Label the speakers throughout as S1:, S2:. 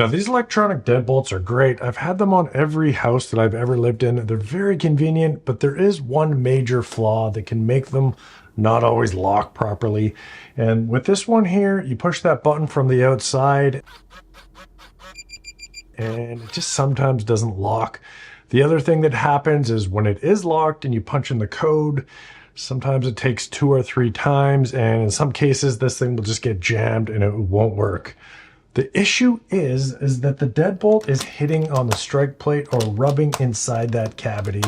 S1: Now, these electronic deadbolts are great. I've had them on every house that I've ever lived in. They're very convenient, but there is one major flaw that can make them not always lock properly. And with this one here, you push that button from the outside and it just sometimes doesn't lock. The other thing that happens is when it is locked and you punch in the code, sometimes it takes 2 or 3 times, and in some cases this thing will just get jammed and it won't work. The issue is that the deadbolt is hitting on the strike plate or rubbing inside that cavity.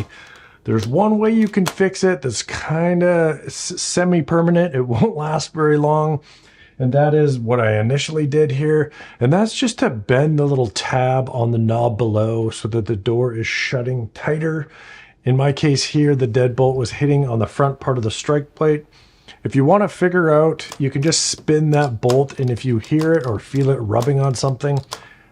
S1: There's one way you can fix it that's kind of semi-permanent. It won't last very long. And that is what I initially did here. And that's just to bend the little tab on the knob below so that the door is shutting tighter. In my case here, the deadbolt was hitting on the front part of the strike plate. If you want to figure out, you can just spin that bolt, and if you hear it or feel it rubbing on something,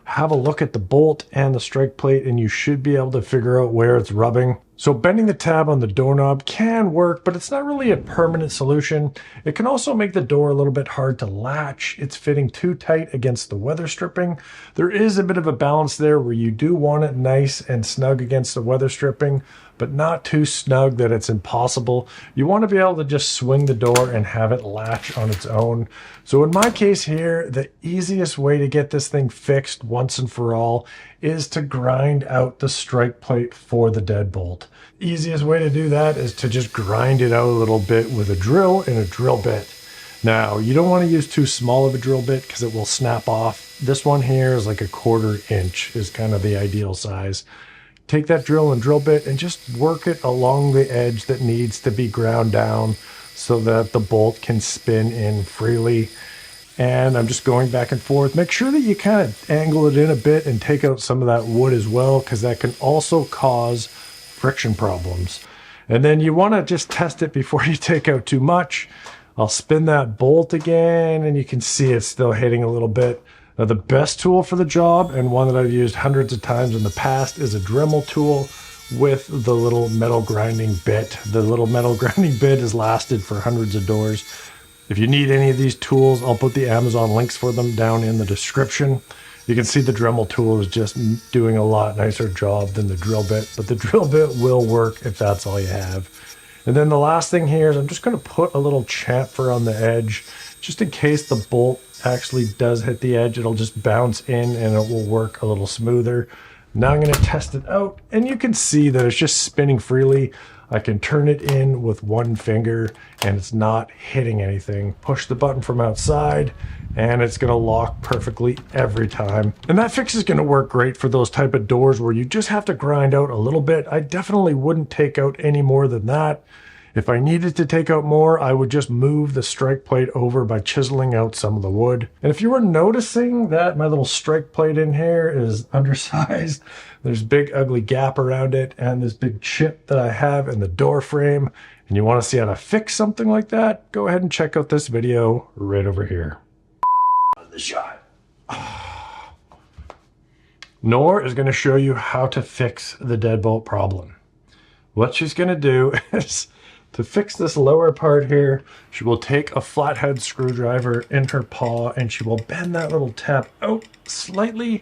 S1: have a look at the bolt and the strike plate and you should be able to figure out where it's rubbing. So bending the tab on the doorknob can work, but it's not really a permanent solution. It can also make the door a little bit hard to latch. It's fitting too tight against the weather stripping. There is a bit of a balance there where you do want it nice and snug against the weather stripping, but not too snug that it's impossible. You want to be able to just swing the door and have it latch on its own. So in my case here, the easiest way to get this thing fixed once and for all is to grind out the strike plate for the deadbolt. Easiest way to do that is to just grind it out a little bit with a drill and a drill bit. Now, you don't want to use too small of a drill bit because it will snap off. This one here is like a 1/4 inch is kind of the ideal size. Take that drill and drill bit and just work it along the edge that needs to be ground down so that the bolt can spin in freely. And I'm just going back and forth. Make sure that you kind of angle it in a bit and take out some of that wood as well, because that can also cause friction problems. And then you want to just test it before you take out too much. I'll spin that bolt again and you can see it's still hitting a little bit. Now, the best tool for the job, and one that I've used hundreds of times in the past, is a Dremel tool with the little metal grinding bit. The little metal grinding bit has lasted for hundreds of doors. If you need any of these tools, I'll put the Amazon links for them down in the description. You can see the Dremel tool is just doing a lot nicer job than the drill bit, but the drill bit will work if that's all you have. And then the last thing here is I'm just going to put a little chamfer on the edge, just in case the bolt actually does hit the edge. It'll just bounce in and it will work a little smoother. Now I'm going to test it out, and you can see that it's just spinning freely. I can turn it in with one finger and it's not hitting anything. Push the button from outside and it's gonna lock perfectly every time. And that fix is gonna work great for those type of doors where you just have to grind out a little bit. I definitely wouldn't take out any more than that. If I needed to take out more, I would just move the strike plate over by chiseling out some of the wood. And if you were noticing that my little strike plate in here is undersized, there's a big ugly gap around it and this big chip that I have in the door frame, and you want to see how to fix something like that, go ahead and check out this video right over here. The shot. Nor is going to show you how to fix the deadbolt problem. What she's going to do is, to fix this lower part here, she will take a flathead screwdriver in her paw and she will bend that little tab out slightly